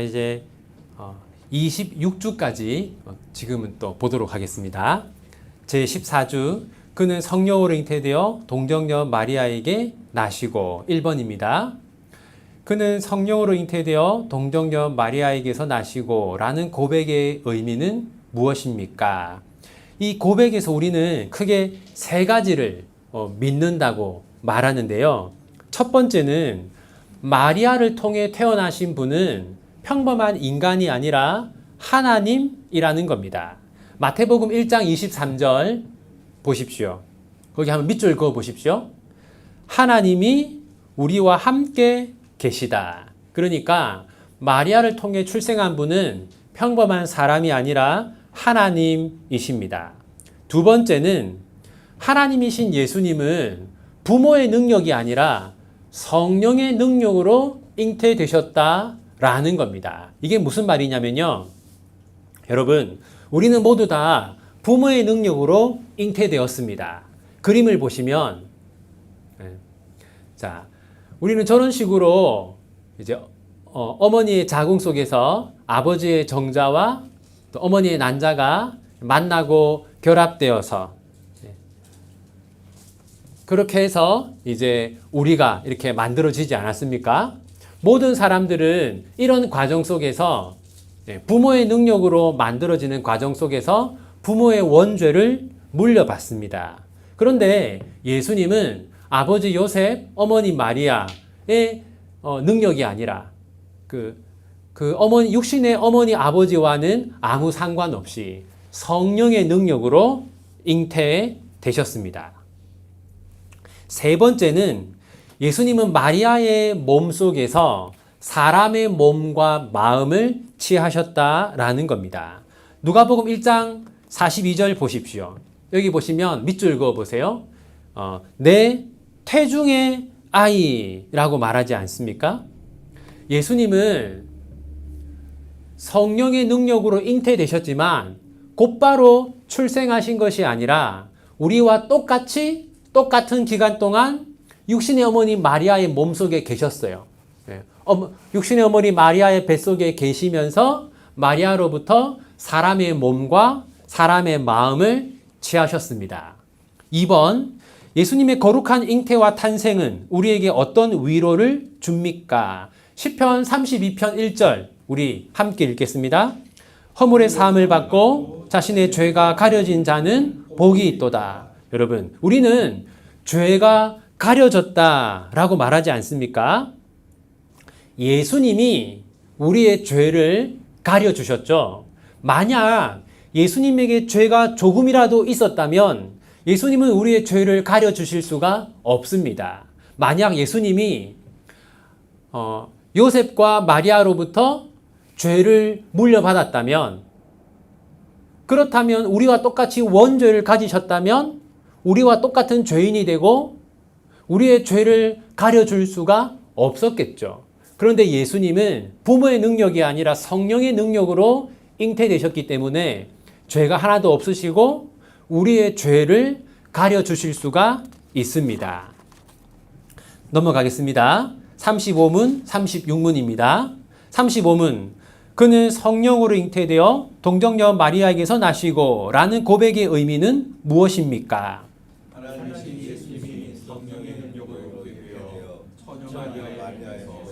이제 26주까지 지금은 또 보도록 하겠습니다. 제14주 그는 성령으로 잉태되어 동정녀 마리아에게 나시고 1번입니다. 그는 성령으로 잉태되어 동정녀 마리아에게서 나시고 라는 고백의 의미는 무엇입니까? 이 고백에서 우리는 크게 세 가지를 믿는다고 말하는데요. 첫 번째는 마리아를 통해 태어나신 분은 평범한 인간이 아니라 하나님이라는 겁니다. 마태복음 1장 23절 보십시오. 거기 한번 밑줄 그어 보십시오. 하나님이 우리와 함께 계시다. 그러니까 마리아를 통해 출생한 분은 평범한 사람이 아니라 하나님이십니다. 두 번째는 하나님이신 예수님은 부모의 능력이 아니라 성령의 능력으로 잉태되셨다라는 겁니다. 이게 무슨 말이냐면요. 여러분, 우리는 모두 다 부모의 능력으로 잉태되었습니다. 그림을 보시면, 자, 우리는 저런 식으로 이제 어머니의 자궁 속에서 아버지의 정자와 또 어머니의 난자가 만나고 결합되어서 그렇게 해서 이제 우리가 이렇게 만들어지지 않았습니까? 모든 사람들은 이런 과정 속에서 부모의 능력으로 만들어지는 과정 속에서 부모의 원죄를 물려받습니다. 그런데 예수님은 아버지 요셉, 어머니 마리아의 능력이 아니라 어머니, 육신의 어머니 아버지와는 아무 상관없이 성령의 능력으로 잉태되셨습니다. 세 번째는 예수님은 마리아의 몸 속에서 사람의 몸과 마음을 취하셨다라는 겁니다. 누가복음 1장 42절 보십시오. 여기 보시면 밑줄 그어 보세요. 내 태중의 아이라고 말하지 않습니까? 예수님은 성령의 능력으로 잉태되셨지만 곧바로 출생하신 것이 아니라 우리와 똑같은 기간 동안 육신의 어머니 마리아의 몸속에 계셨어요. 육신의 어머니 마리아의 뱃속에 계시면서 마리아로부터 사람의 몸과 사람의 마음을 취하셨습니다. 2번, 예수님의 거룩한 잉태와 탄생은 우리에게 어떤 위로를 줍니까? 시편 32편 1절 우리 함께 읽겠습니다. 허물의 사함을 받고 자신의 죄가 가려진 자는 복이 있도다. 여러분, 우리는 죄가 가려졌다라고 말하지 않습니까? 예수님이 우리의 죄를 가려주셨죠. 만약 예수님에게 죄가 조금이라도 있었다면 예수님은 우리의 죄를 가려주실 수가 없습니다. 만약 예수님이 요셉과 마리아로부터 죄를 물려받았다면, 그렇다면 우리와 똑같이 원죄를 가지셨다면 우리와 똑같은 죄인이 되고 우리의 죄를 가려줄 수가 없었겠죠. 그런데 예수님은 부모의 능력이 아니라 성령의 능력으로 잉태되셨기 때문에 죄가 하나도 없으시고 우리의 죄를 가려주실 수가 있습니다. 넘어가겠습니다. 35문, 36문입니다. 35문, 그는 성령으로 잉태되어 동정녀 마리아에게서 나시고 라는 고백의 의미는 무엇입니까? 하나님 예수님이 성령의 능력으로 잉태되어 처녀 마리아에게서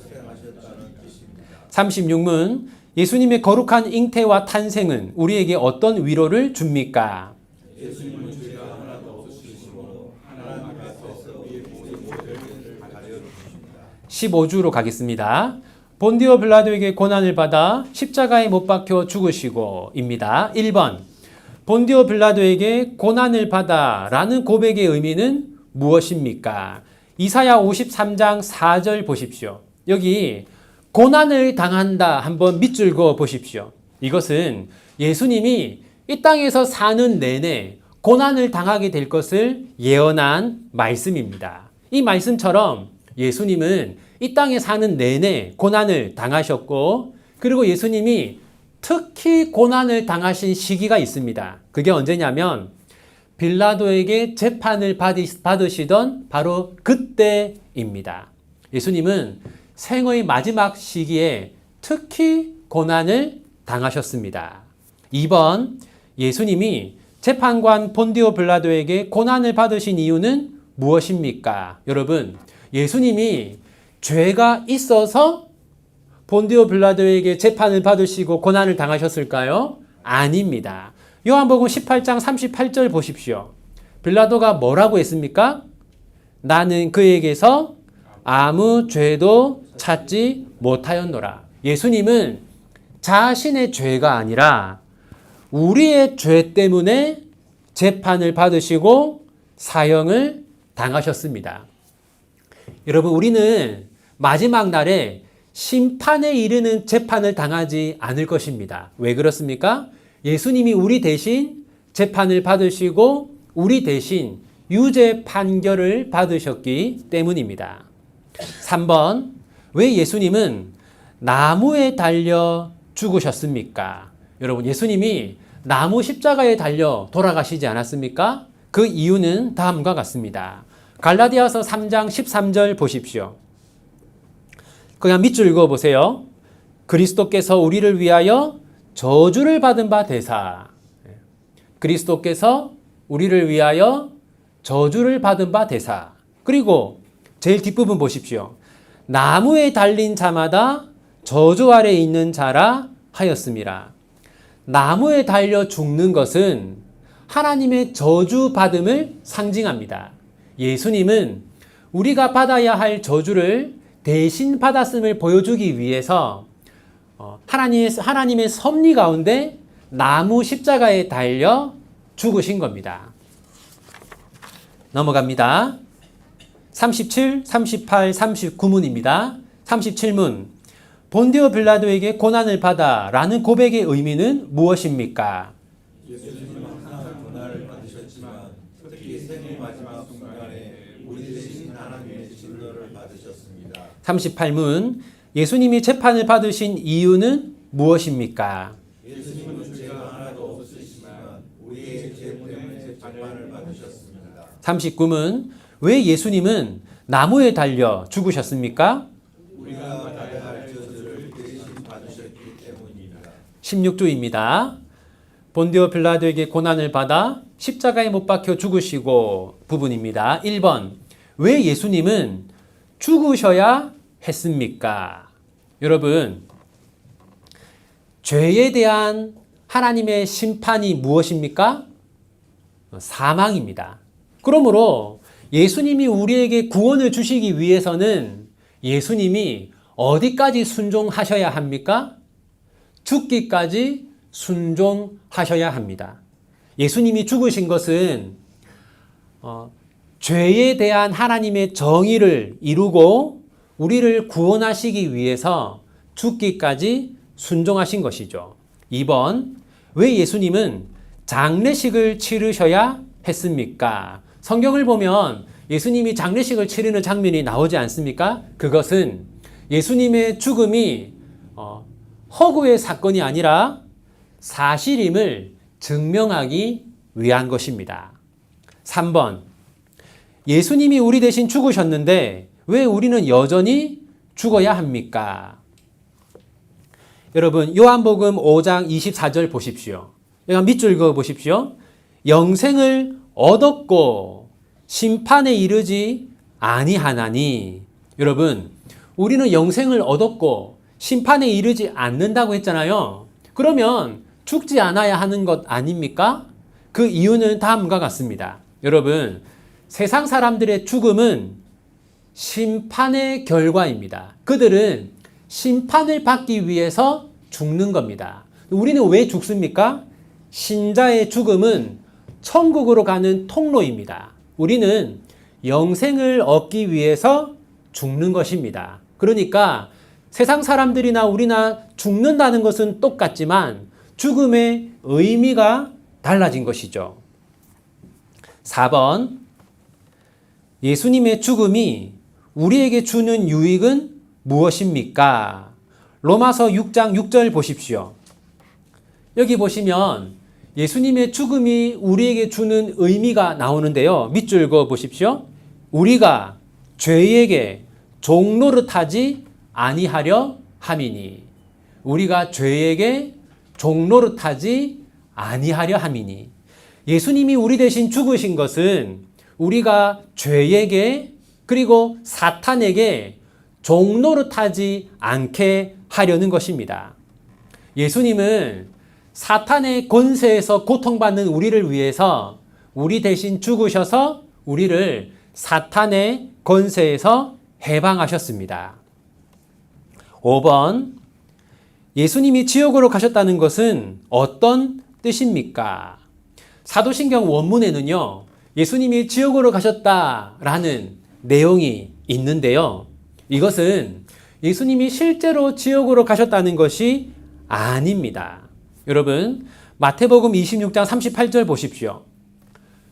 출생하셨다는 뜻입니다. 36문, 예수님의 거룩한 잉태와 탄생은 우리에게 어떤 위로를 줍니까? 예수님은 죄가 하나도 없으시고 하나님 앞에서 우리의 모든 죄를 가려주십니다. 15주로 가겠습니다. 본디오 빌라도에게 고난을 받아 십자가에 못 박혀 죽으시고 입니다. 1번, 본디오 빌라도에게 고난을 받아 라는 고백의 의미는 무엇입니까? 이사야 53장 4절 보십시오. 여기 고난을 당한다 한번 밑줄 그어 보십시오. 이것은 예수님이 이 땅에서 사는 내내 고난을 당하게 될 것을 예언한 말씀입니다. 이 말씀처럼 예수님은 이 땅에 사는 내내 고난을 당하셨고, 그리고 예수님이 특히 고난을 당하신 시기가 있습니다. 그게 언제냐면 빌라도에게 재판을 받으시던 바로 그때입니다. 예수님은 생의 마지막 시기에 특히 고난을 당하셨습니다. 2번, 예수님이 재판관 본디오 빌라도에게 고난을 받으신 이유는 무엇입니까? 여러분, 예수님이 죄가 있어서 본디오 빌라도에게 재판을 받으시고 고난을 당하셨을까요? 아닙니다. 요한복음 18장 38절 보십시오. 빌라도가 뭐라고 했습니까? 나는 그에게서 아무 죄도 찾지 못하였노라. 예수님은 자신의 죄가 아니라 우리의 죄 때문에 재판을 받으시고 사형을 당하셨습니다. 여러분, 우리는 마지막 날에 심판에 이르는 재판을 당하지 않을 것입니다. 왜 그렇습니까? 예수님이 우리 대신 재판을 받으시고 우리 대신 유죄 판결을 받으셨기 때문입니다. 3번, 왜 예수님은 나무에 달려 죽으셨습니까? 여러분, 예수님이 나무 십자가에 달려 돌아가시지 않았습니까? 그 이유는 다음과 같습니다. 갈라디아서 3장 13절 보십시오. 그냥 밑줄 읽어보세요. 그리스도께서 우리를 위하여 저주를 받은 바 되사. 그리스도께서 우리를 위하여 저주를 받은 바 되사. 그리고 제일 뒷부분 보십시오. 나무에 달린 자마다 저주 아래 있는 자라 하였습니다. 나무에 달려 죽는 것은 하나님의 저주 받음을 상징합니다. 예수님은 우리가 받아야 할 저주를 대신 받았음을 보여주기 위해서 하나님의 섭리 가운데 나무 십자가에 달려 죽으신 겁니다. 넘어갑니다. 37, 38, 39문입니다. 37문. 본디오 빌라도에게 고난을 받아 라는 고백의 의미는 무엇입니까? 예수님은 항상 고난을 받으셨지만 특히 생의 마지막 순간에 우리 대신 하나님의 진노를 받으셨습니다. 38문. 예수님이 재판을 받으신 이유는 무엇입니까? 예수님은 죄가 하나도 없으시지만 우리의 죄 때문에 재판을 받으셨습니다. 39문. 왜 예수님은 나무에 달려 죽으셨습니까? 우리가 받아야 할 저주를 대신 받으셨기 때문입니다. 16주입니다. 본디오 빌라도에게 고난을 받아 십자가에 못 박혀 죽으시고 부분입니다. 1번. 왜 예수님은 죽으셔야 했습니까? 여러분, 죄에 대한 하나님의 심판이 무엇입니까? 사망입니다. 그러므로 예수님이 우리에게 구원을 주시기 위해서는 예수님이 어디까지 순종하셔야 합니까? 죽기까지 순종하셔야 합니다. 예수님이 죽으신 것은 죄에 대한 하나님의 정의를 이루고 우리를 구원하시기 위해서 죽기까지 순종하신 것이죠. 2번, 왜 예수님은 장례식을 치르셔야 했습니까? 성경을 보면 예수님이 장례식을 치르는 장면이 나오지 않습니까? 그것은 예수님의 죽음이 허구의 사건이 아니라 사실임을 증명하기 위한 것입니다. 3번, 예수님이 우리 대신 죽으셨는데 왜 우리는 여전히 죽어야 합니까? 여러분, 요한복음 5장 24절 보십시오. 여기 밑줄 그어 보십시오. 영생을 얻었고 심판에 이르지 아니하나니. 여러분, 우리는 영생을 얻었고 심판에 이르지 않는다고 했잖아요. 그러면 죽지 않아야 하는 것 아닙니까? 그 이유는 다음과 같습니다. 여러분, 세상 사람들의 죽음은 심판의 결과입니다. 그들은 심판을 받기 위해서 죽는 겁니다. 우리는 왜 죽습니까? 신자의 죽음은 천국으로 가는 통로입니다. 우리는 영생을 얻기 위해서 죽는 것입니다. 그러니까 세상 사람들이나 우리나 죽는다는 것은 똑같지만 죽음의 의미가 달라진 것이죠. 4번, 예수님의 죽음이 우리에게 주는 유익은 무엇입니까? 로마서 6장 6절 보십시오. 여기 보시면 예수님의 죽음이 우리에게 주는 의미가 나오는데요. 밑줄 그어 보십시오. 우리가 죄에게 종노릇하지 아니하려 함이니. 우리가 죄에게 종노릇하지 아니하려 함이니. 예수님이 우리 대신 죽으신 것은 우리가 죄에게 그리고 사탄에게 종노릇하지 않게 하려는 것입니다. 예수님은 사탄의 권세에서 고통받는 우리를 위해서 우리 대신 죽으셔서 우리를 사탄의 권세에서 해방하셨습니다. 5번, 예수님이 지옥으로 가셨다는 것은 어떤 뜻입니까? 사도신경 원문에는요, 예수님이 지옥으로 가셨다라는 내용이 있는데요. 이것은 예수님이 실제로 지옥으로 가셨다는 것이 아닙니다. 여러분, 마태복음 26장 38절 보십시오.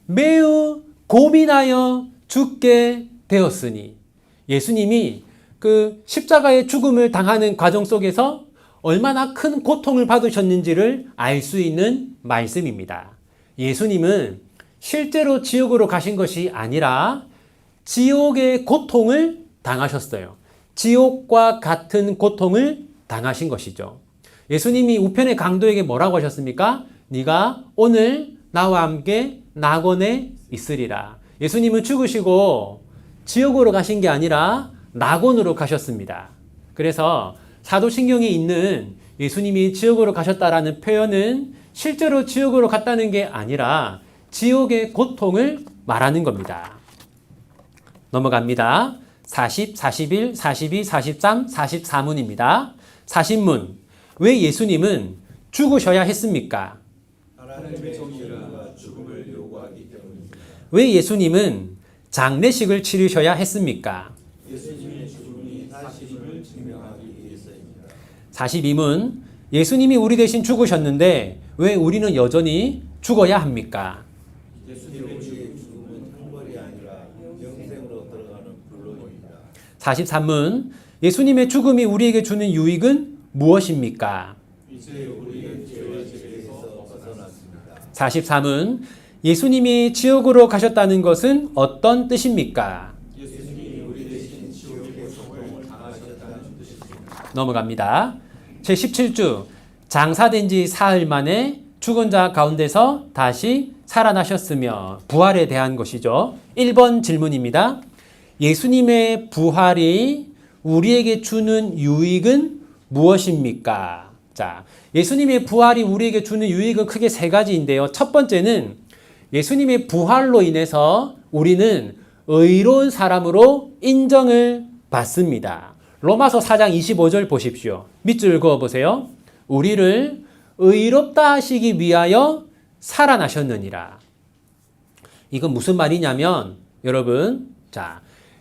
매우 고민하여 죽게 되었으니. 예수님이 그 십자가의 죽음을 당하는 과정 속에서 얼마나 큰 고통을 받으셨는지를 알 수 있는 말씀입니다. 예수님은 실제로 지옥으로 가신 것이 아니라 지옥의 고통을 당하셨어요. 지옥과 같은 고통을 당하신 것이죠. 예수님이 우편의 강도에게 뭐라고 하셨습니까? 네가 오늘 나와 함께 낙원에 있으리라. 예수님은 죽으시고 지옥으로 가신 게 아니라 낙원으로 가셨습니다. 그래서 사도신경에 있는 예수님이 지옥으로 가셨다라는 표현은 실제로 지옥으로 갔다는 게 아니라 지옥의 고통을 말하는 겁니다. 넘어갑니다. 40, 41, 42, 43, 44문입니다. 40문. 왜 예수님은 죽으셔야 했습니까? 하나님의 정의가 죽음을 요구하기 때문입니다. 왜 예수님은 장례식을 치르셔야 했습니까? 예수님의 죽음이 사실임을 증명하기 위해서입니다. 42문. 예수님이 우리 대신 죽으셨는데 왜 우리는 여전히 죽어야 합니까? 예수님의 죽음은 형벌이 아니라 영생으로 들어가는 불론입니다. 43문. 예수님의 죽음이 우리에게 주는 유익은 무엇입니까? 이제 우리의 죄와 죄에서 벗어났습니다. 44문. 예수님이 지옥으로 가셨다는 것은 어떤 뜻입니까? 예수님이 우리 대신 지옥의 고통을 당하셨다는 뜻입니다. 넘어갑니다. 제17주. 장사된 지 사흘 만에 죽은 자 가운데서 다시 살아나셨으며 부활에 대한 것이죠. 1번 질문입니다. 예수님의 부활이 우리에게 주는 유익은 무엇입니까? 자, 예수님의 부활이 우리에게 주는 유익은 크게 세 가지인데요. 첫 번째는 예수님의 부활로 인해서 우리는 의로운 사람으로 인정을 받습니다. 로마서 4장 25절 보십시오. 밑줄 그어보세요. 우리를 의롭다 하시기 위하여 살아나셨느니라. 이건 무슨 말이냐면 여러분, 자,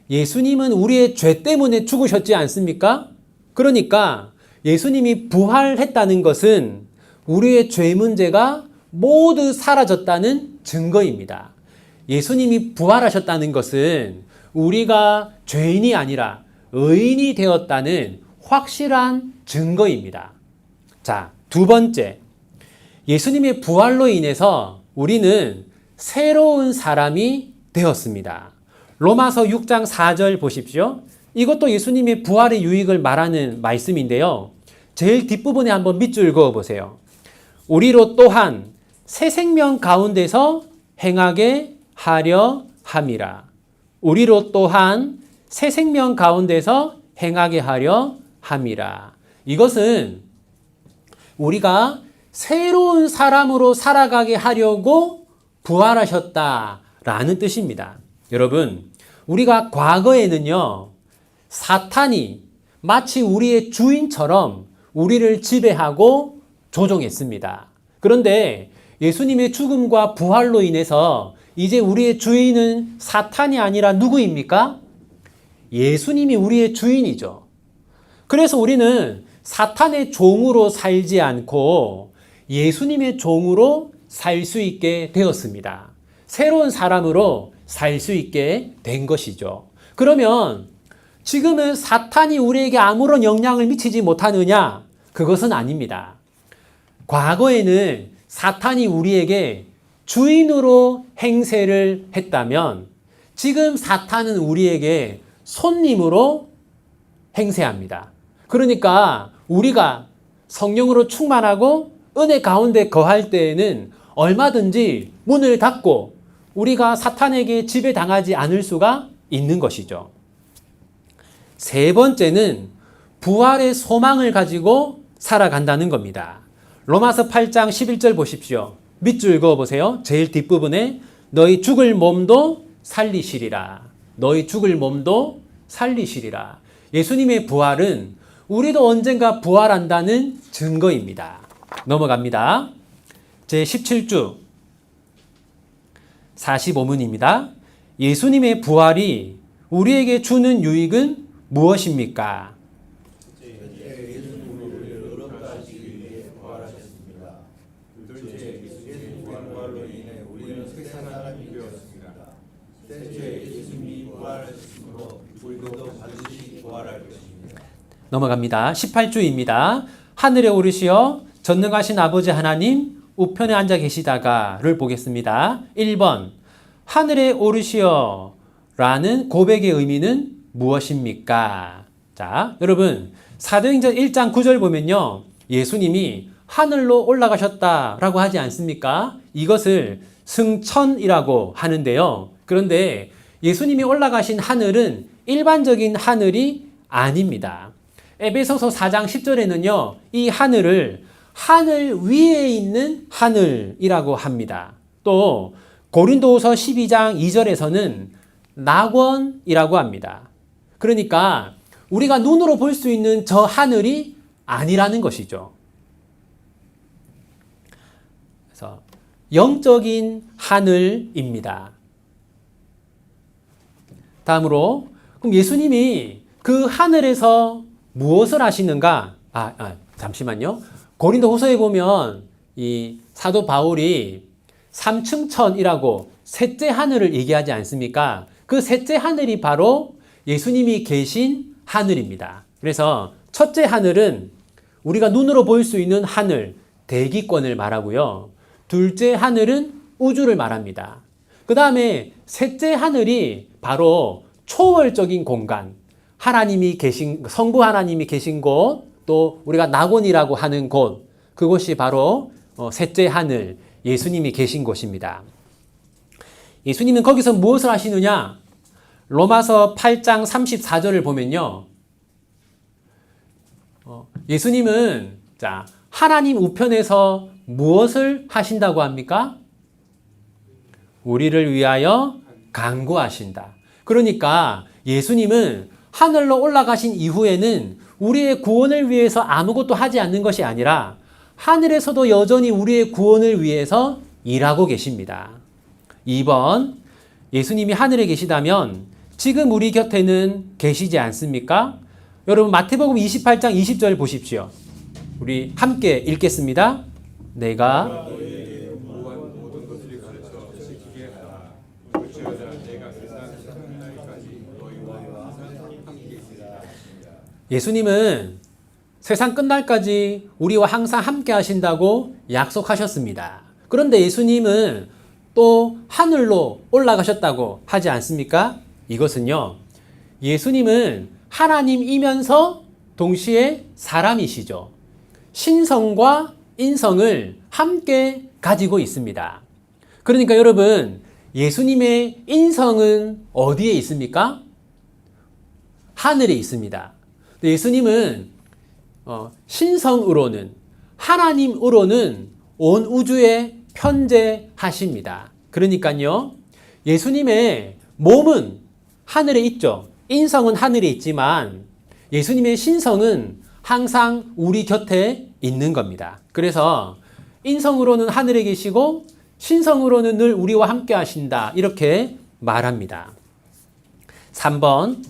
예수님은 우리의 죄 때문에 죽으셨지 않습니까? 그러니까 예수님이 부활했다는 것은 우리의 죄 문제가 모두 사라졌다는 증거입니다. 예수님이 부활하셨다는 것은 우리가 죄인이 아니라 의인이 되었다는 확실한 증거입니다. 자, 두 번째. 예수님의 부활로 인해서 우리는 새로운 사람이 되었습니다. 로마서 6장 4절 보십시오. 이것도 예수님의 부활의 유익을 말하는 말씀인데요. 제일 뒷부분에 한번 밑줄 그어보세요. 우리로 또한 새 생명 가운데서 행하게 하려 함이라. 우리로 또한 새 생명 가운데서 행하게 하려 함이라. 이것은 우리가 새로운 사람으로 살아가게 하려고 부활하셨다라는 뜻입니다. 여러분, 우리가 과거에는요, 사탄이 마치 우리의 주인처럼 우리를 지배하고 조종했습니다. 그런데 예수님의 죽음과 부활로 인해서 이제 우리의 주인은 사탄이 아니라 누구입니까? 예수님이 우리의 주인이죠. 그래서 우리는 사탄의 종으로 살지 않고 예수님의 종으로 살 수 있게 되었습니다. 새로운 사람으로 살 수 있게 된 것이죠. 그러면 지금은 사탄이 우리에게 아무런 영향을 미치지 못하느냐? 그것은 아닙니다. 과거에는 사탄이 우리에게 주인으로 행세를 했다면 지금 사탄은 우리에게 손님으로 행세합니다. 그러니까 우리가 성령으로 충만하고 은혜 가운데 거할 때에는 얼마든지 문을 닫고 우리가 사탄에게 지배당하지 않을 수가 있는 것이죠. 세 번째는 부활의 소망을 가지고 살아간다는 겁니다. 로마서 8장 11절 보십시오. 밑줄 그어보세요. 제일 뒷부분에 너희 죽을 몸도 살리시리라. 너희 죽을 몸도 살리시리라. 예수님의 부활은 우리도 언젠가 부활한다는 증거입니다. 넘어갑니다. 제 17주 45문입니다. 예수님의 부활이 우리에게 주는 유익은 무엇입니까? 예수님은 우리를 의롭다 하시기 위해 부활하셨습니다. 둘째, 예수님의 부활로 인해 우리는 새 사람이 되었습니다. 셋째, 예수님이 부활하셨으므로 우리도 반드시 부활할 것입니다. 넘어갑니다. 18주입니다. 하늘에 오르시어 전능하신 아버지 하나님 우편에 앉아 계시다가를 보겠습니다. 1번 하늘에 오르시어 라는 고백의 의미는 무엇입니까? 자, 여러분 사도행전 1장 9절 보면요. 예수님이 하늘로 올라가셨다라고 하지 않습니까? 이것을 승천이라고 하는데요. 그런데 예수님이 올라가신 하늘은 일반적인 하늘이 아닙니다. 에베소서 4장 10절에는요. 이 하늘을 하늘 위에 있는 하늘이라고 합니다. 또 고린도후서 12장 2절에서는 낙원이라고 합니다. 그러니까 우리가 눈으로 볼 수 있는 저 하늘이 아니라는 것이죠. 그래서 영적인 하늘입니다. 다음으로 그럼 예수님이 그 하늘에서 무엇을 하시는가? 잠시만요. 고린도후서에 보면 이 사도 바울이 삼층천이라고 셋째 하늘을 얘기하지 않습니까? 그 셋째 하늘이 바로 예수님이 계신 하늘입니다. 그래서 첫째 하늘은 우리가 눈으로 볼 수 있는 하늘, 대기권을 말하고요. 둘째 하늘은 우주를 말합니다. 그 다음에 셋째 하늘이 바로 초월적인 공간, 하나님이 계신, 성부 하나님이 계신 곳, 또 우리가 낙원이라고 하는 곳, 그곳이 바로 셋째 하늘, 예수님이 계신 곳입니다. 예수님은 거기서 무엇을 하시느냐? 로마서 8장 34절을 보면요. 예수님은 자, 하나님 우편에서 무엇을 하신다고 합니까? 우리를 위하여 간구하신다. 그러니까 예수님은 하늘로 올라가신 이후에는 우리의 구원을 위해서 아무것도 하지 않는 것이 아니라 하늘에서도 여전히 우리의 구원을 위해서 일하고 계십니다. 2번, 예수님이 하늘에 계시다면 지금 우리 곁에는 계시지 않습니까? 여러분 마태복음 28장 20절 보십시오. 우리 함께 읽겠습니다. 내가 예수님은 세상 끝날까지 우리와 항상 함께 하신다고 약속하셨습니다. 그런데 예수님은 또 하늘로 올라가셨다고 하지 않습니까? 이것은요, 예수님은 하나님이면서 동시에 사람이시죠. 신성과 인성을 함께 가지고 있습니다. 그러니까 여러분, 예수님의 인성은 어디에 있습니까? 하늘에 있습니다. 예수님은 신성으로는, 하나님으로는 온 우주에 편재하십니다. 그러니까요, 예수님의 몸은 하늘에 있죠. 인성은 하늘에 있지만 예수님의 신성은 항상 우리 곁에 있는 겁니다. 그래서 인성으로는 하늘에 계시고 신성으로는 늘 우리와 함께 하신다. 이렇게 말합니다. 3번,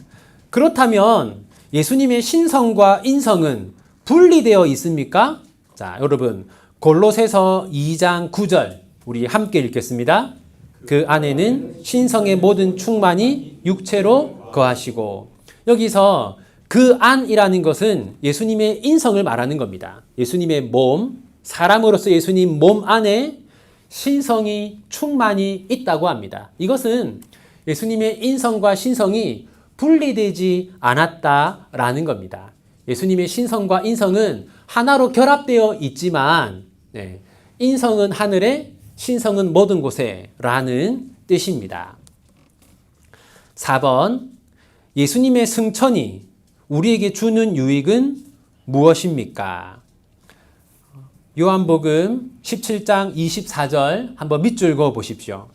그렇다면 예수님의 신성과 인성은 분리되어 있습니까? 자, 여러분 골로새서 2장 9절 우리 함께 읽겠습니다. 그 안에는 신성의 모든 충만이 육체로 거하시고, 여기서 그 안이라는 것은 예수님의 인성을 말하는 겁니다. 예수님의 몸, 사람으로서 예수님 몸 안에 신성이 충만히 있다고 합니다. 이것은 예수님의 인성과 신성이 분리되지 않았다라는 겁니다. 예수님의 신성과 인성은 하나로 결합되어 있지만 네, 인성은 하늘에 신성은 모든 곳에 라는 뜻입니다. 4번 예수님의 승천이 우리에게 주는 유익은 무엇입니까? 요한복음 17장 24절 한번 밑줄 그어 보십시오.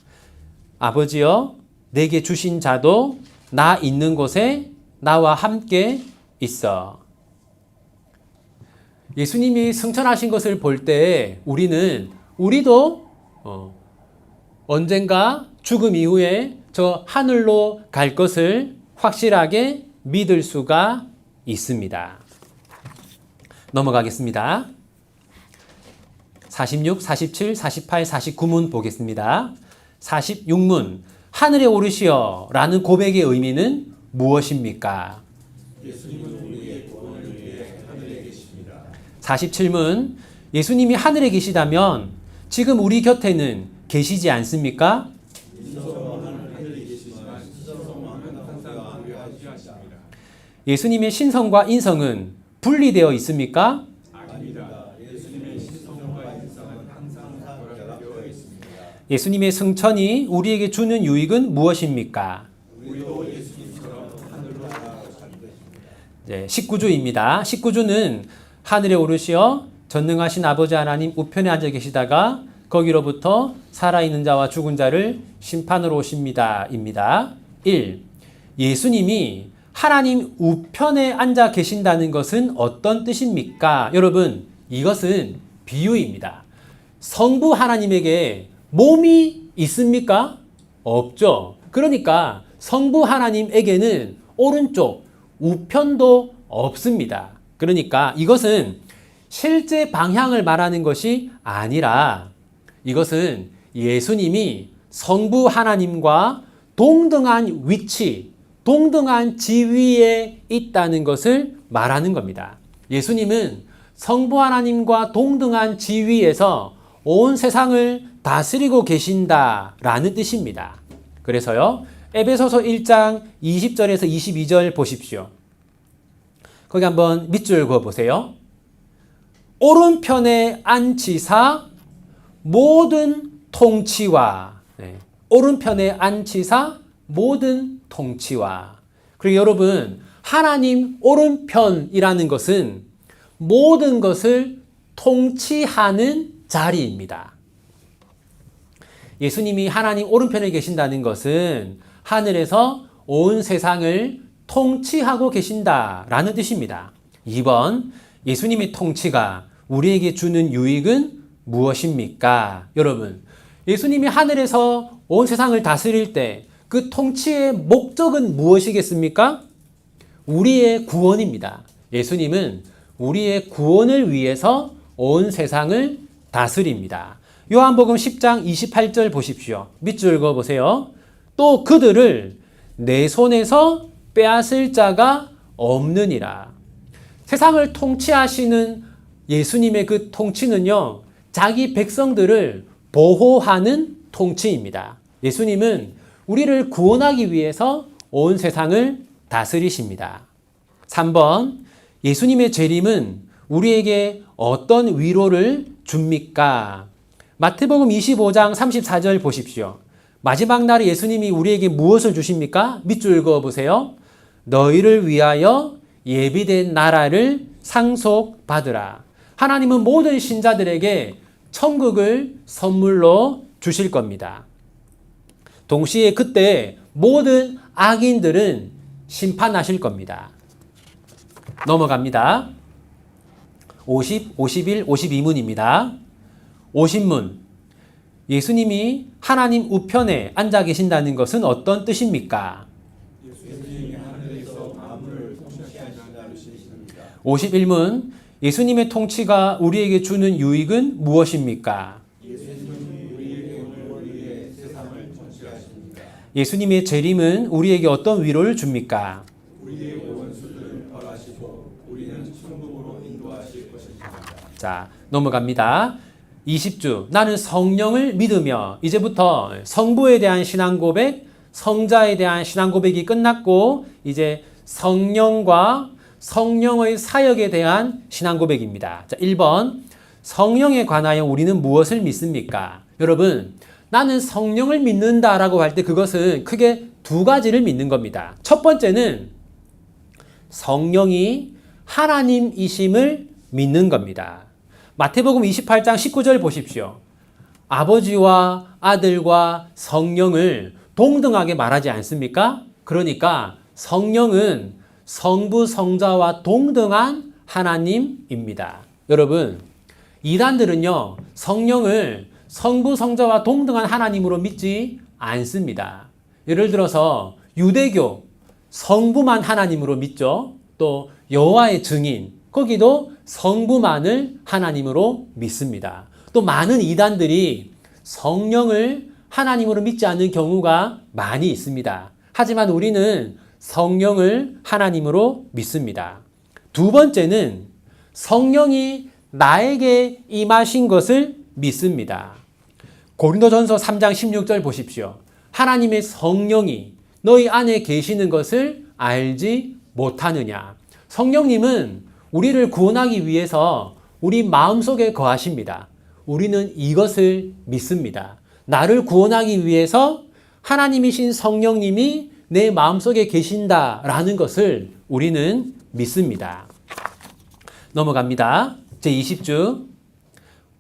아버지여 내게 주신 자도 나 있는 곳에 나와 함께 있어. 예수님이 승천하신 것을 볼 때 우리도 언젠가 죽음 이후에 저 하늘로 갈 것을 확실하게 믿을 수가 있습니다. 넘어가겠습니다. 46, 47, 48, 49문 보겠습니다. 46문 하늘에 오르시어 라는 고백의 의미는 무엇입니까? 예수님은 우리의 구원을 위해 하늘에 계십니다. 47문 예수님이 하늘에 계시다면 지금 우리 곁에는 계시지 않습니까? 인성은 하늘에 계시지만 신성은 항상 우리 하십니다. 예수님의 신성과 인성은 분리되어 있습니까? 아닙니다. 예수님의 신성과 인성은 항상 결합되어 있습니다. 예수님의 승천이 우리에게 주는 유익은 무엇입니까? 우리도 예수님처럼 하늘로 나아가는 것입니다. 네, 19주입니다. 19주는 하늘에 오르시어 전능하신 아버지 하나님 우편에 앉아 계시다가 거기로부터 살아있는 자와 죽은 자를 심판으로 오십니다. 입니다. 1. 예수님이 하나님 우편에 앉아 계신다는 것은 어떤 뜻입니까? 여러분, 이것은 비유입니다. 성부 하나님에게 몸이 있습니까? 없죠. 그러니까 성부 하나님에게는 오른쪽 우편도 없습니다. 그러니까 이것은 실제 방향을 말하는 것이 아니라 이것은 예수님이 성부 하나님과 동등한 위치, 동등한 지위에 있다는 것을 말하는 겁니다. 예수님은 성부 하나님과 동등한 지위에서 온 세상을 다스리고 계신다라는 뜻입니다. 그래서요, 에베소서 1장 20절에서 22절 보십시오. 거기 한번 밑줄 그어 보세요. 오른편에 앉히사 모든 통치와 오른편에 앉히사 모든 통치와 그리고 여러분 하나님 오른편이라는 것은 모든 것을 통치하는 자리입니다. 예수님이 하나님 오른편에 계신다는 것은 하늘에서 온 세상을 통치하고 계신다라는 뜻입니다. 2번 예수님의 통치가 우리에게 주는 유익은 무엇입니까? 여러분, 예수님이 하늘에서 온 세상을 다스릴 때 그 통치의 목적은 무엇이겠습니까? 우리의 구원입니다. 예수님은 우리의 구원을 위해서 온 세상을 다스립니다. 요한복음 10장 28절 보십시오. 밑줄 그어 보세요. 또 그들을 내 손에서 빼앗을 자가 없느니라. 세상을 통치하시는 예수님의 그 통치는요, 자기 백성들을 보호하는 통치입니다. 예수님은 우리를 구원하기 위해서 온 세상을 다스리십니다. 3번, 예수님의 재림은 우리에게 어떤 위로를 줍니까? 마태복음 25장 34절 보십시오. 마지막 날에 예수님이 우리에게 무엇을 주십니까? 밑줄 그어 보세요. 너희를 위하여 예비된 나라를 상속받으라. 하나님은 모든 신자들에게 천국을 선물로 주실 겁니다. 동시에 그때 모든 악인들은 심판하실 겁니다. 넘어갑니다. 50, 51, 52문입니다. 50문. 예수님이 하나님 우편에 앉아 계신다는 것은 어떤 뜻입니까? 예수님이 하늘에서 만물을 통치하신다는 뜻입니다. 51문. 예수님의 통치가 우리에게 주는 유익은 무엇입니까? 예수님이 우리의 구원을 위해 세상을 통치하십니다. 예수님의 재림은 우리에게 어떤 위로를 줍니까? 우리의 원수들을 벌하시고 우리는 천국으로 인도하실 것입니다. 자, 넘어갑니다. 20주. 나는 성령을 믿으며 이제부터 성부에 대한 신앙 고백, 성자에 대한 신앙 고백이 끝났고 이제 성령과 성령의 사역에 대한 신앙 고백입니다. 자, 1번. 성령에 관하여 우리는 무엇을 믿습니까? 여러분, 나는 성령을 믿는다라고 할 때 그것은 크게 두 가지를 믿는 겁니다. 첫 번째는 성령이 하나님이심을 믿는 겁니다. 마태복음 28장 19절 보십시오. 아버지와 아들과 성령을 동등하게 말하지 않습니까? 그러니까 성령은 성부, 성자와 동등한 하나님입니다. 여러분, 이단들은요, 성령을 성부, 성자와 동등한 하나님으로 믿지 않습니다. 예를 들어서 유대교, 성부만 하나님으로 믿죠. 또 여호와의 증인, 거기도 성부만을 하나님으로 믿습니다. 또 많은 이단들이 성령을 하나님으로 믿지 않는 경우가 많이 있습니다. 하지만 우리는 성령을 하나님으로 믿습니다. 두 번째는 성령이 나에게 임하신 것을 믿습니다. 고린도전서 3장 16절 보십시오. 하나님의 성령이 너희 안에 계시는 것을 알지 못하느냐. 성령님은 우리를 구원하기 위해서 우리 마음속에 거하십니다. 우리는 이것을 믿습니다. 나를 구원하기 위해서 하나님이신 성령님이 내 마음속에 계신다라는 것을 우리는 믿습니다. 넘어갑니다. 제20주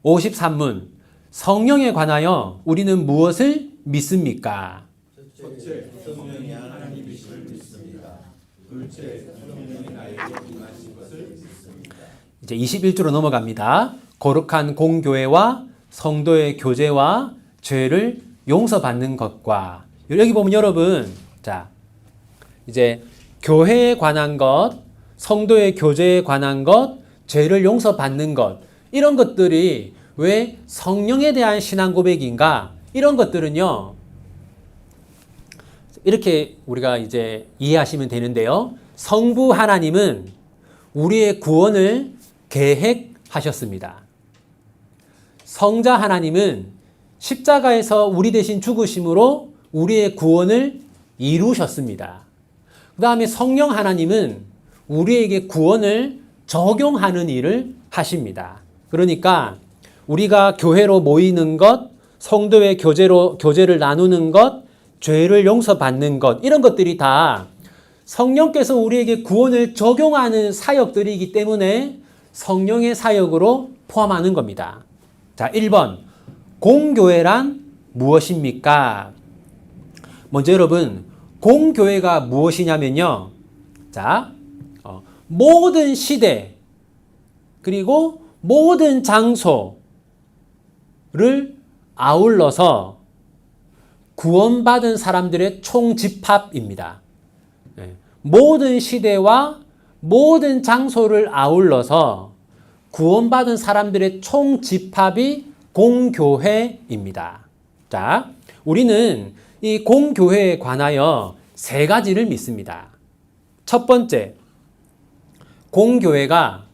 53문. 성령에 관하여 우리는 무엇을 믿습니까? 첫째, 성령이 하나님이심을 믿습니다. 둘째, 성령이 나에게 임하신 것을 믿습니다. 이제 21주로 넘어갑니다. 거룩한 공교회와 성도의 교제와 죄를 용서받는 것과, 여기 보면 여러분, 자, 이제 교회에 관한 것, 성도의 교제에 관한 것, 죄를 용서받는 것, 이런 것들이 왜 성령에 대한 신앙 고백인가? 이런 것들은요, 이렇게 우리가 이제 이해하시면 되는데요. 성부 하나님은 우리의 구원을 계획하셨습니다. 성자 하나님은 십자가에서 우리 대신 죽으심으로 우리의 구원을 이루셨습니다. 그 다음에 성령 하나님은 우리에게 구원을 적용하는 일을 하십니다. 그러니까 우리가 교회로 모이는 것, 성도의 교제를 나누는 것, 죄를 용서받는 것, 이런 것들이 다 성령께서 우리에게 구원을 적용하는 사역들이기 때문에 성령의 사역으로 포함하는 겁니다. 자, 1번. 공교회란 무엇입니까? 먼저 여러분, 공교회가 무엇이냐면요. 자, 모든 시대, 그리고 모든 장소를 아울러서 구원받은 사람들의 총집합입니다. 모든 시대와 모든 장소를 아울러서 구원받은 사람들의 총집합이 공교회입니다. 자, 우리는 이 공교회에 관하여 세 가지를 믿습니다. 첫 번째, 공교회가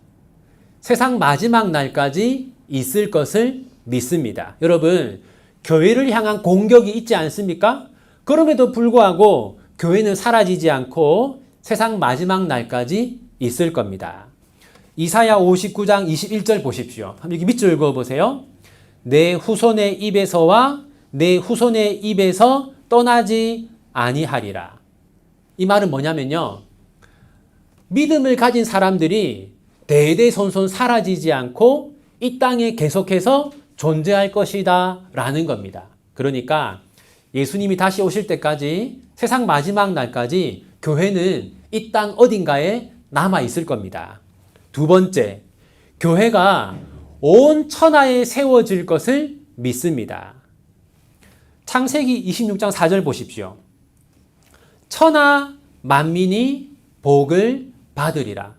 세상 마지막 날까지 있을 것을 믿습니다. 여러분, 교회를 향한 공격이 있지 않습니까? 그럼에도 불구하고 교회는 사라지지 않고 세상 마지막 날까지 있을 겁니다. 이사야 59장 21절 보십시오. 여기 밑줄 읽어보세요. 내 후손의 입에서와 내 후손의 입에서 떠나지 아니하리라. 이 말은 뭐냐면요. 믿음을 가진 사람들이 대대손손 사라지지 않고 이 땅에 계속해서 존재할 것이다 라는 겁니다. 그러니까 예수님이 다시 오실 때까지 세상 마지막 날까지 교회는 이 땅 어딘가에 남아 있을 겁니다. 두 번째, 교회가 온 천하에 세워질 것을 믿습니다. 창세기 26장 4절 보십시오. 천하 만민이 복을 받으리라.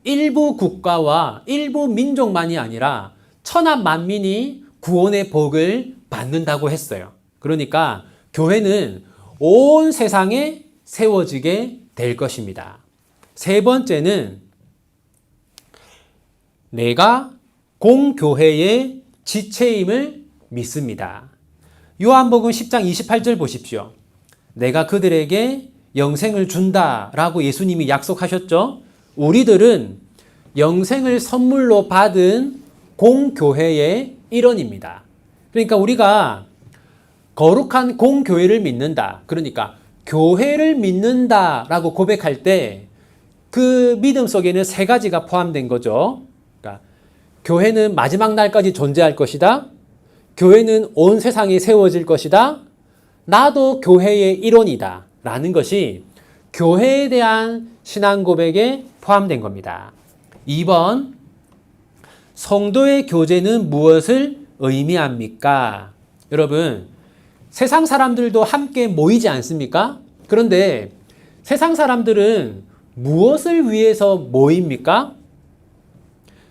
일부 국가와 일부 민족만이 아니라 천하 만민이 구원의 복을 받는다고 했어요. 그러니까 교회는 온 세상에 세워지게 될 것입니다. 세 번째는 내가 공교회의 지체임을 믿습니다. 요한복음 10장 28절 보십시오. 내가 그들에게 영생을 준다라고 예수님이 약속하셨죠. 우리들은 영생을 선물로 받은 공교회의 일원입니다. 그러니까 우리가 거룩한 공교회를 믿는다. 그러니까 교회를 믿는다라고 고백할 때 그 믿음 속에는 세 가지가 포함된 거죠. 그러니까 교회는 마지막 날까지 존재할 것이다. 교회는 온 세상에 세워질 것이다. 나도 교회의 일원이다. 라는 것이 교회에 대한 신앙 고백에 포함된 겁니다. 2번, 성도의 교제는 무엇을 의미합니까? 여러분, 세상 사람들도 함께 모이지 않습니까? 그런데 세상 사람들은 무엇을 위해서 모입니까?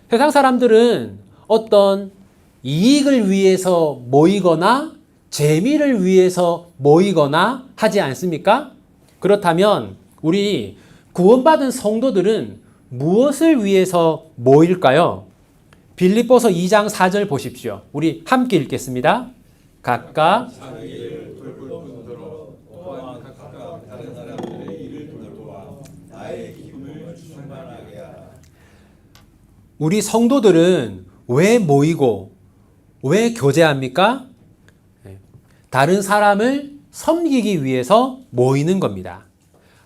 세상 사람들은 어떤 이익을 위해서 모이거나 재미를 위해서 모이거나 하지 않습니까? 그렇다면 우리 구원받은 성도들은 무엇을 위해서 모일까요? 빌립보서 2장 4절 보십시오. 우리 함께 읽겠습니다. 각각 자기를 돌볼 뿐더러 또한 각각 다른 사람들의 일을 돌보아 나의 기쁨을 충만하게 하라. 우리 성도들은 왜 모이고 왜 교제합니까? 다른 사람을 섬기기 위해서 모이는 겁니다.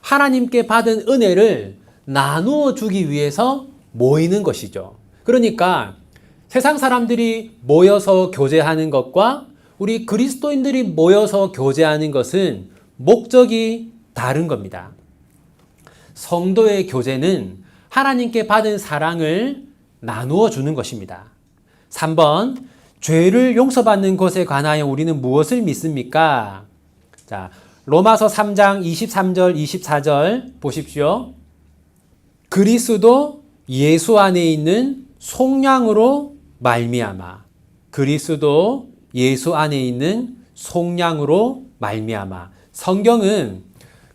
하나님께 받은 은혜를 나누어 주기 위해서 모이는 것이죠. 그러니까 세상 사람들이 모여서 교제하는 것과 우리 그리스도인들이 모여서 교제하는 것은 목적이 다른 겁니다. 성도의 교제는 하나님께 받은 사랑을 나누어 주는 것입니다. 3번, 죄를 용서받는 것에 관하여 우리는 무엇을 믿습니까? 자, 로마서 3장 23절, 24절 보십시오. 그리스도 예수 안에 있는 속량으로 말미암아. 그리스도 예수 안에 있는 속량으로 말미암아. 성경은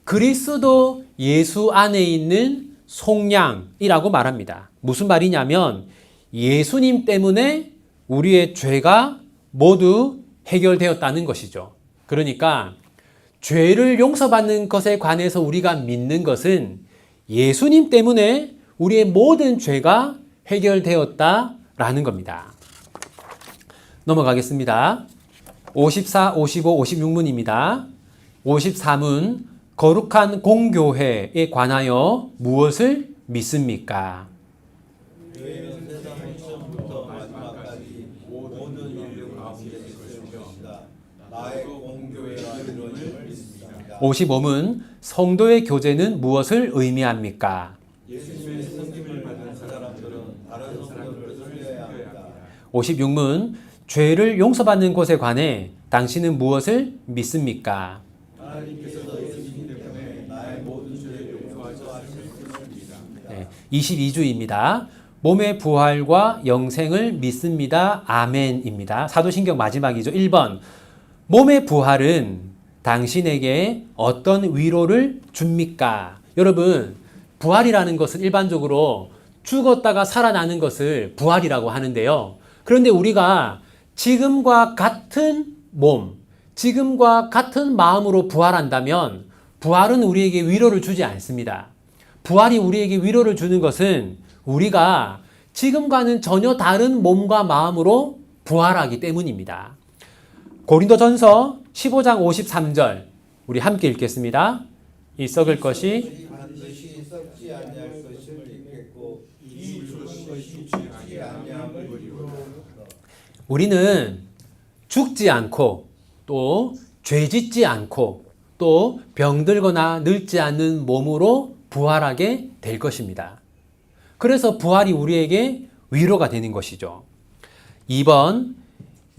그리스도 예수 안에 있는 속량이라고 말합니다. 무슨 말이냐면 예수님 때문에 우리의 죄가 모두 해결되었다는 것이죠. 그러니까 죄를 용서받는 것에 관해서 우리가 믿는 것은 예수님 때문에 우리의 모든 죄가 해결되었다라는 겁니다. 넘어가겠습니다. 54, 55, 56문입니다. 53문, 거룩한 공교회에 관하여 무엇을 믿습니까? 교회는 세상 처음부터 마지막까지 모든 인류 가운데 있을 것이다. 나의 공교회가 이름을 믿습니다. 55문, 성도의 교제는 무엇을 의미합니까? 예수님의 섬김을 받은 사람들은 다른 성도를 섬겨야 합니다. 56문, 죄를 용서받는 것에 관해 당신은 무엇을 믿습니까? 하나님께서 예수님 때문에 나의 모든 죄를 용서하실 것을 믿습니다. 22주입니다. 몸의 부활과 영생을 믿습니다. 아멘입니다. 사도신경 마지막이죠. 1번, 몸의 부활은 당신에게 어떤 위로를 줍니까? 여러분, 부활이라는 것은 일반적으로 죽었다가 살아나는 것을 부활이라고 하는데요. 그런데 우리가 지금과 같은 몸, 지금과 같은 마음으로 부활한다면 부활은 우리에게 위로를 주지 않습니다. 부활이 우리에게 위로를 주는 것은 우리가 지금과는 전혀 다른 몸과 마음으로 부활하기 때문입니다. 고린도전서 15장 53절 우리 함께 읽겠습니다. 이 썩을 것이 반드시 썩지 아니할 것을 믿겠고 이 죽은 것이 죽지 아니함을 이루리라. 우리는 죽지 않고 또 죄짓지 않고 또 병들거나 늙지 않는 몸으로 부활하게 될 것입니다. 그래서 부활이 우리에게 위로가 되는 것이죠. 2번,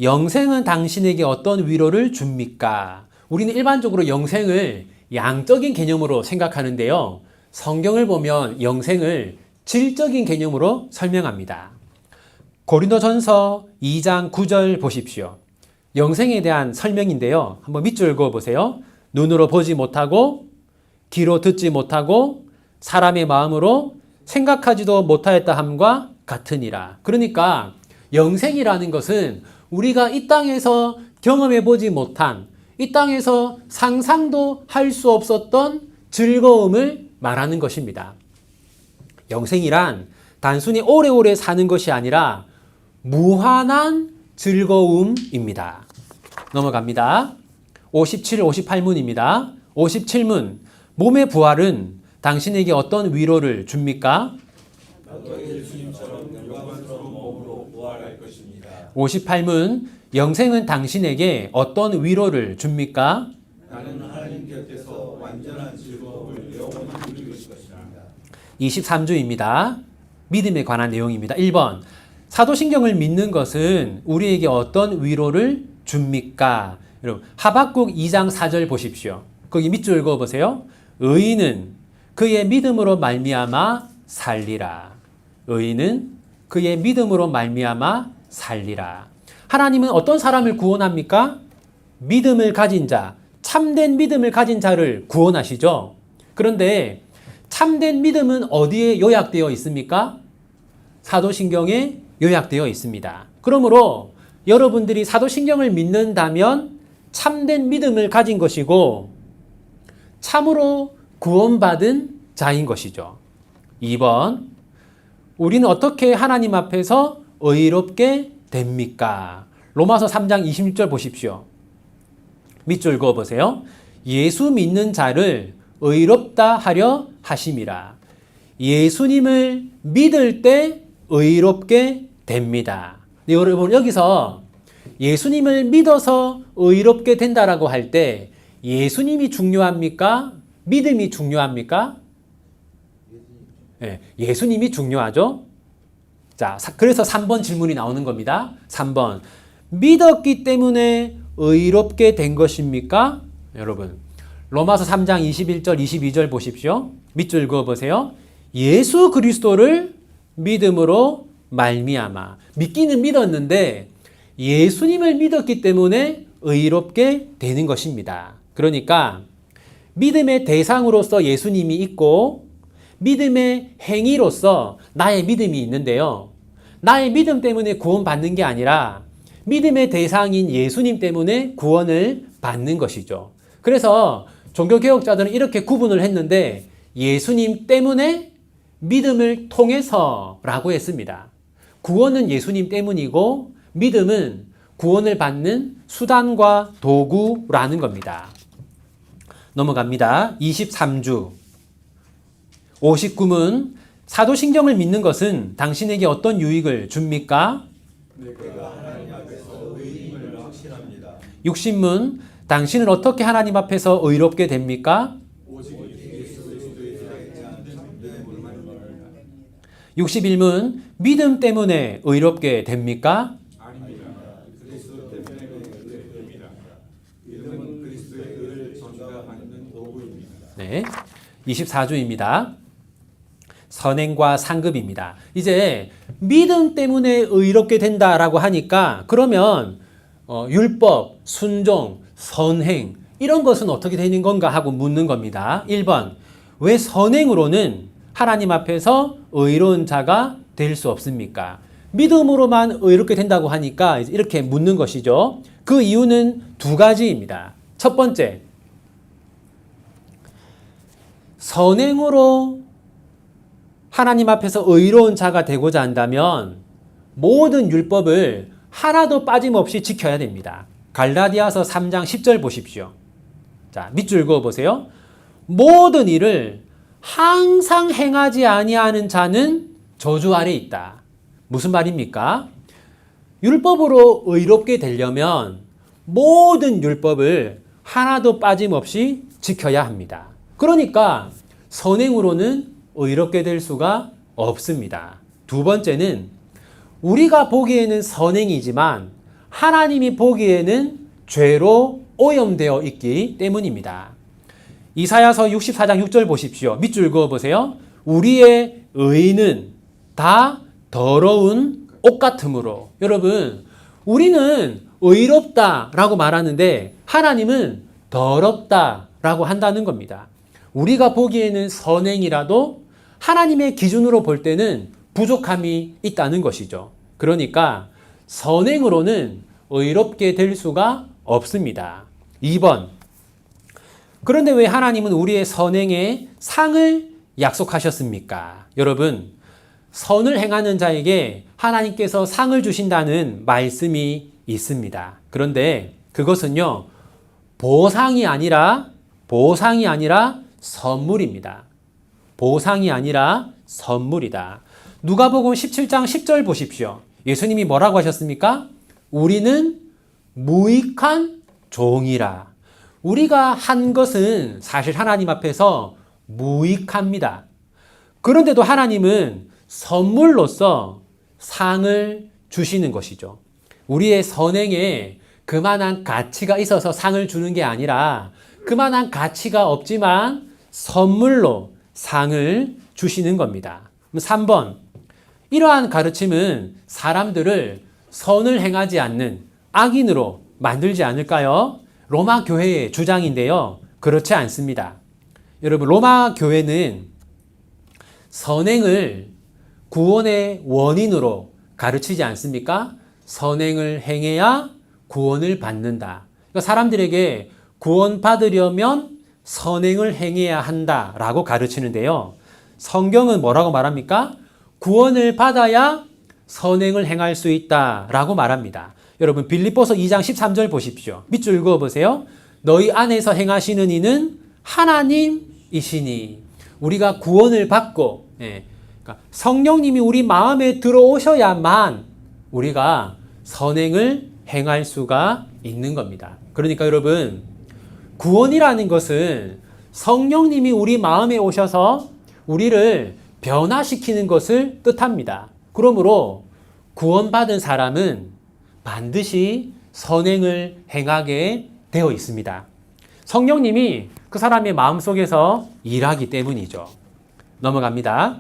영생은 당신에게 어떤 위로를 줍니까? 우리는 일반적으로 영생을 양적인 개념으로 생각하는데요. 성경을 보면 영생을 질적인 개념으로 설명합니다. 고린도전서 2장 9절 보십시오. 영생에 대한 설명인데요. 한번 밑줄 그어보세요. 눈으로 보지 못하고 귀로 듣지 못하고 사람의 마음으로 생각하지도 못하였다 함과 같으니라. 그러니까 영생이라는 것은 우리가 이 땅에서 경험해 보지 못한, 이 땅에서 상상도 할 수 없었던 즐거움을 말하는 것입니다. 영생이란 단순히 오래오래 사는 것이 아니라 무한한 즐거움입니다. 넘어갑니다. 57, 58문입니다. 57문. 몸의 부활은 당신에게 어떤 위로를 줍니까? 너희 예수님처럼 영광스러운 몸으로 부활할 것입니다. 58문. 영생은 당신에게 어떤 위로를 줍니까? 나는 하나님 곁에서 완전한 즐거움을 영원히 누릴 것입니다. 23주입니다. 믿음에 관한 내용입니다. 1번. 사도신경을 믿는 것은 우리에게 어떤 위로를 줍니까? 여러분, 하박국 2장 4절 보십시오. 거기 밑줄 읽어보세요. 의인은 그의 믿음으로 말미암아 살리라. 의인은 그의 믿음으로 말미암아 살리라. 하나님은 어떤 사람을 구원합니까? 믿음을 가진 자, 참된 믿음을 가진 자를 구원하시죠. 그런데 참된 믿음은 어디에 요약되어 있습니까? 사도신경에 요약되어 있습니다. 그러므로 여러분들이 사도신경을 믿는다면 참된 믿음을 가진 것이고 참으로 구원받은 자인 것이죠. 2번, 우리는 어떻게 하나님 앞에서 의롭게 됩니까? 로마서 3장 26절 보십시오. 밑줄 그어보세요. 예수 믿는 자를 의롭다 하려 하심이라. 예수님을 믿을 때 의롭게 됩니다. 여러분, 여기서 예수님을 믿어서 의롭게 된다라고 할 때 예수님이 중요합니까? 믿음이 중요합니까? 네, 예수님이 중요하죠. 자, 그래서 3번 질문이 나오는 겁니다. 3번. 믿었기 때문에 의롭게 된 것입니까? 여러분, 로마서 3장 21절, 22절 보십시오. 밑줄 그어보세요. 예수 그리스도를 믿음으로 말미암아. 믿기는 믿었는데 예수님을 믿었기 때문에 의롭게 되는 것입니다. 그러니까 믿음의 대상으로서 예수님이 있고 믿음의 행위로서 나의 믿음이 있는데요. 나의 믿음 때문에 구원받는 게 아니라 믿음의 대상인 예수님 때문에 구원을 받는 것이죠. 그래서 종교개혁자들은 이렇게 구분을 했는데 예수님 때문에 믿음을 통해서라고 했습니다. 구원은 예수님 때문이고 믿음은 구원을 받는 수단과 도구라는 겁니다. 넘어갑니다. 23주. 59문. 사도신경을 믿는 것은 당신에게 어떤 유익을 줍니까? 내가 하나님 앞에서 의인임을 확신합니다. 60문. 당신은 어떻게 하나님 앞에서 의롭게 됩니까? 오직 예수 그리스도의 대한 참된 물만을 61문. 믿음 때문에 의롭게 됩니까? 아닙니다. 그리스도 때문에 의롭습니다. 믿음은 그리스도의 의를 전가받는 도구입니다. 네. 24주입니다. 선행과 상급입니다. 이제 믿음 때문에 의롭게 된다라고 하니까 그러면 율법, 순종, 선행 이런 것은 어떻게 되는 건가 하고 묻는 겁니다. 1번. 왜 선행으로는 하나님 앞에서 의로운 자가 될 수 없습니까? 믿음으로만 의롭게 된다고 하니까 이렇게 묻는 것이죠. 그 이유는 두 가지입니다. 첫 번째, 선행으로 하나님 앞에서 의로운 자가 되고자 한다면 모든 율법을 하나도 빠짐없이 지켜야 됩니다. 갈라디아서 3장 10절 보십시오. 자, 밑줄 그어보세요. 모든 일을 항상 행하지 아니하는 자는 저주 아래 있다. 무슨 말입니까? 율법으로 의롭게 되려면 모든 율법을 하나도 빠짐없이 지켜야 합니다. 그러니까 선행으로는 의롭게 될 수가 없습니다. 두 번째는 우리가 보기에는 선행이지만 하나님이 보기에는 죄로 오염되어 있기 때문입니다. 이사야서 64장 6절 보십시오. 밑줄 그어보세요. 우리의 의는 다 더러운 옷 같으므로. 여러분, 우리는 의롭다라고 말하는데 하나님은 더럽다라고 한다는 겁니다. 우리가 보기에는 선행이라도 하나님의 기준으로 볼 때는 부족함이 있다는 것이죠. 그러니까 선행으로는 의롭게 될 수가 없습니다. 2번. 그런데 왜 하나님은 우리의 선행에 상을 약속하셨습니까? 여러분, 선을 행하는 자에게 하나님께서 상을 주신다는 말씀이 있습니다. 그런데 그것은요, 보상이 아니라 선물입니다. 보상이 아니라 선물이다. 누가복음 17장 10절 보십시오. 예수님이 뭐라고 하셨습니까? 우리는 무익한 종이라. 우리가 한 것은 사실 하나님 앞에서 무익합니다. 그런데도 하나님은 선물로서 상을 주시는 것이죠. 우리의 선행에 그만한 가치가 있어서 상을 주는 게 아니라 그만한 가치가 없지만 선물로 상을 주시는 겁니다. 3번, 이러한 가르침은 사람들을 선을 행하지 않는 악인으로 만들지 않을까요? 로마 교회의 주장인데요. 그렇지 않습니다. 여러분, 로마 교회는 선행을 구원의 원인으로 가르치지 않습니까? 선행을 행해야 구원을 받는다. 그러니까 사람들에게 구원받으려면 선행을 행해야 한다라고 가르치는데요. 성경은 뭐라고 말합니까? 구원을 받아야 선행을 행할 수 있다라고 말합니다. 여러분, 빌립보서 2장 13절 보십시오. 밑줄 읽어보세요. 너희 안에서 행하시는 이는 하나님이시니. 우리가 구원을 받고, 그러니까 성령님이 우리 마음에 들어오셔야만 우리가 선행을 행할 수가 있는 겁니다. 그러니까 여러분, 구원이라는 것은 성령님이 우리 마음에 오셔서 우리를 변화시키는 것을 뜻합니다. 그러므로 구원받은 사람은 반드시 선행을 행하게 되어 있습니다. 성령님이 그 사람의 마음속에서 일하기 때문이죠. 넘어갑니다.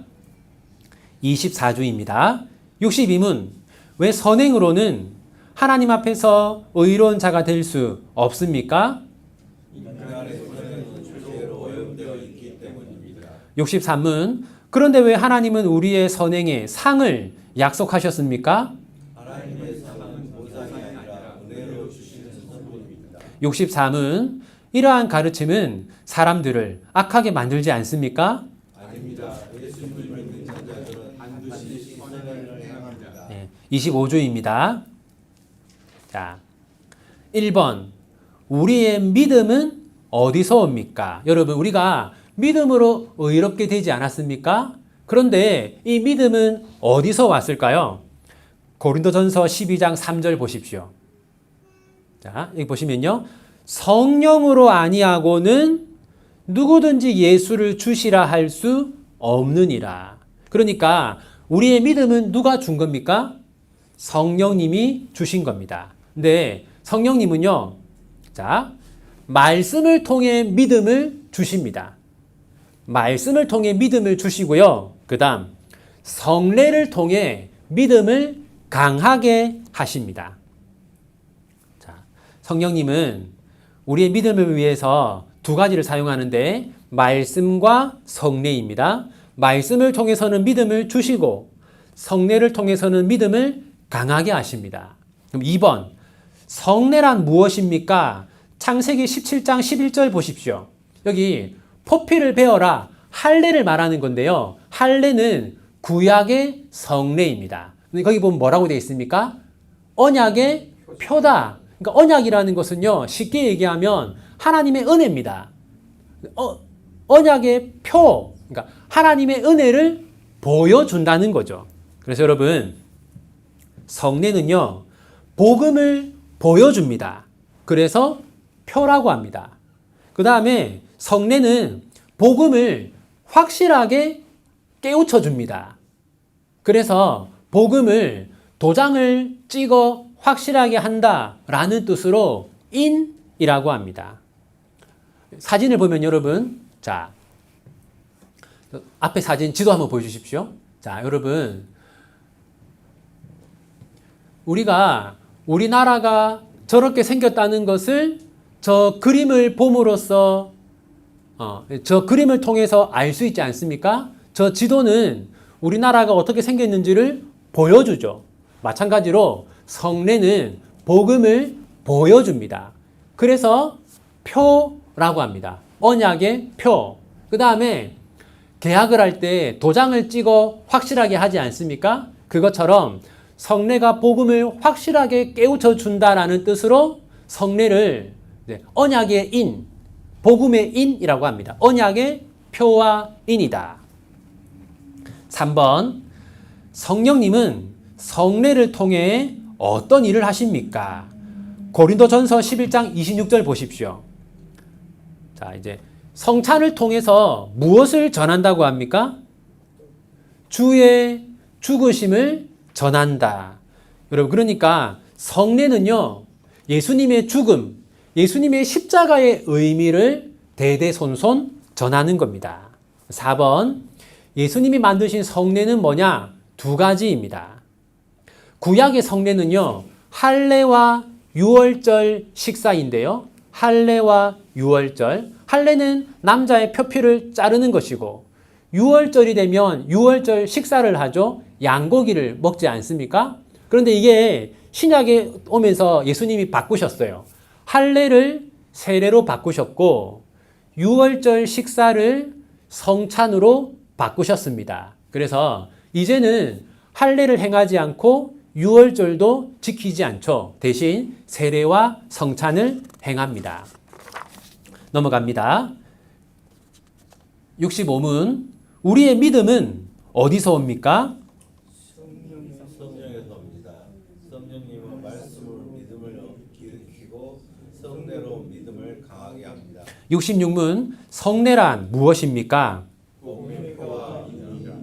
24주입니다. 62문. 왜 선행으로는 하나님 앞에서 의로운 자가 될 수 없습니까? 63문. 그런데 왜 하나님은 우리의 선행에 상을 약속하셨습니까? 64문. 이러한 가르침은 사람들을 악하게 만들지 않습니까? 아닙니다. 예수님을 믿는 자들은 반드시 선행을 행합니다. 25주입니다. 자, 1번. 우리의 믿음은 어디서 옵니까? 여러분, 우리가 믿음으로 의롭게 되지 않았습니까? 그런데 이 믿음은 어디서 왔을까요? 고린도전서 12장 3절 보십시오. 자, 여기 보시면요. 성령으로 아니하고는 누구든지 예수를 주시라 할 수 없느니라. 그러니까 우리의 믿음은 누가 준 겁니까? 성령님이 주신 겁니다. 근데 성령님은요, 자, 말씀을 통해 믿음을 주십니다. 말씀을 통해 믿음을 주시고요. 그 다음, 성례를 통해 믿음을 강하게 하십니다. 자, 성령님은 우리의 믿음을 위해서 두 가지를 사용하는데, 말씀과 성례입니다. 말씀을 통해서는 믿음을 주시고, 성례를 통해서는 믿음을 강하게 하십니다. 그럼 2번, 성례란 무엇입니까? 창세기 17장 11절 보십시오. 여기 포피를 베어라, 할례를 말하는 건데요. 할례는 구약의 성례입니다. 근데 거기 보면 뭐라고 되어 있습니까? 언약의 표다. 그러니까 언약이라는 것은요, 쉽게 얘기하면 하나님의 은혜입니다. 언약의 표, 그러니까 하나님의 은혜를 보여준다는 거죠. 그래서 여러분, 성례는요, 복음을 보여줍니다. 그래서 표라고 합니다. 그 다음에 성례는 복음을 확실하게 깨우쳐 줍니다. 그래서 복음을 도장을 찍어 확실하게 한다라는 뜻으로 인이라고 합니다. 사진을 보면 여러분, 자, 앞에 사진 지도 한번 보여주십시오. 자, 여러분, 우리나라가 저렇게 생겼다는 것을 저 그림을 봄으로써 저 그림을 통해서 알 수 있지 않습니까? 저 지도는 우리나라가 어떻게 생겼는지를 보여주죠. 마찬가지로 성례는 복음을 보여줍니다. 그래서 표라고 합니다. 언약의 표. 그 다음에 계약을 할 때 도장을 찍어 확실하게 하지 않습니까? 그것처럼 성례가 복음을 확실하게 깨우쳐 준다라는 뜻으로 성례를 언약의 인, 복음의 인이라고 합니다. 언약의 표와 인이다. 3번, 성령님은 성례를 통해 어떤 일을 하십니까? 고린도전서 11장 26절 보십시오. 자, 이제 성찬을 통해서 무엇을 전한다고 합니까? 주의 죽으심을 전한다. 여러분, 그러니까 성례는요, 예수님의 죽음, 예수님의 십자가의 의미를 대대손손 전하는 겁니다. 4번, 예수님이 만드신 성례는 뭐냐? 두 가지입니다. 구약의 성례는요, 할례와 유월절 식사인데요. 할례와 유월절. 할례는 남자의 표피를 자르는 것이고, 유월절이 되면 유월절 식사를 하죠. 양고기를 먹지 않습니까? 그런데 이게 신약에 오면서 예수님이 바꾸셨어요. 할례를 세례로 바꾸셨고, 유월절 식사를 성찬으로 바꾸셨습니다. 그래서 이제는 할례를 행하지 않고 유월절도 지키지 않죠. 대신 세례와 성찬을 행합니다. 넘어갑니다. 65문, 우리의 믿음은 어디서 옵니까? 성령에서 옵니다. 성령님은 말씀으로 믿음을 일으키고 성례로 믿음을 강하게 합니다. 66문, 성례란 무엇입니까? 복음의 표와 인입니다.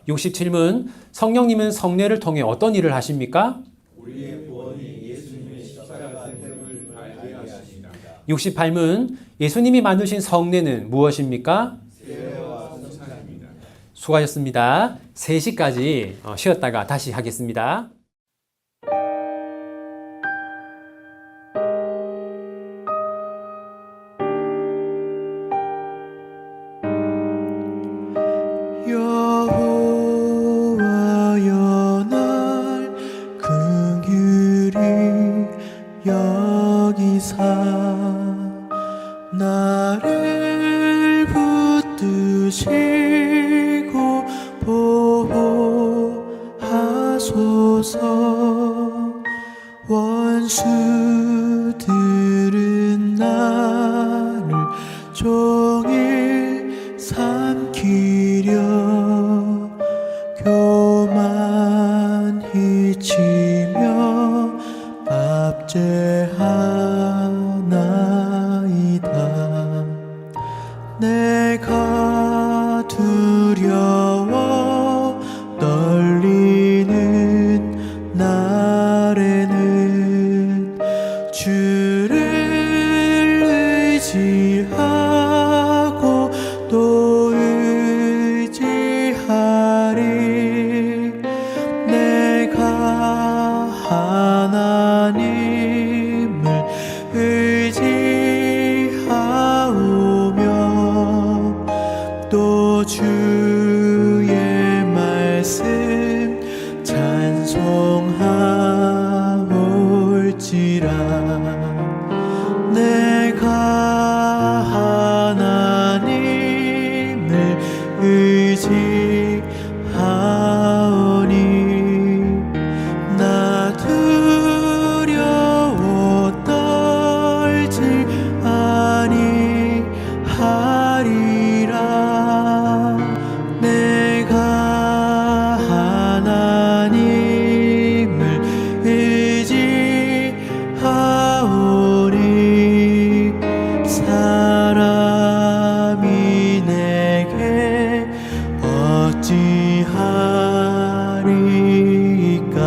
67문, 성령님은 성례를 통해 어떤 일을 하십니까? 우리의 구원이 예수님의 십자가 됨을 알게 하십니다. 68문, 예수님이 만드신 성례는 무엇입니까? 세례와 성찬입니다. 수고하셨습니다. 3시까지 쉬었다가 다시 하겠습니다. 여호와여 날 긍휼히 여기사 나를 붙드시고 보호하소서. 원수들은 나를 종일 삼키려 교만히 치며 압제하나이다. 내가 두려워 떨리는 날에는 주를 의지하고 또 의지하리. 내가 하나님을 의지하오며 또 주의 말씀 찬송하올지라. 내가 하나님을 의지하오니 나 두려워 떨지 아니하리라. 내가 하나님을 의지하오니 사람이 내게 어찌하리까.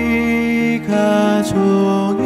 저희가 종이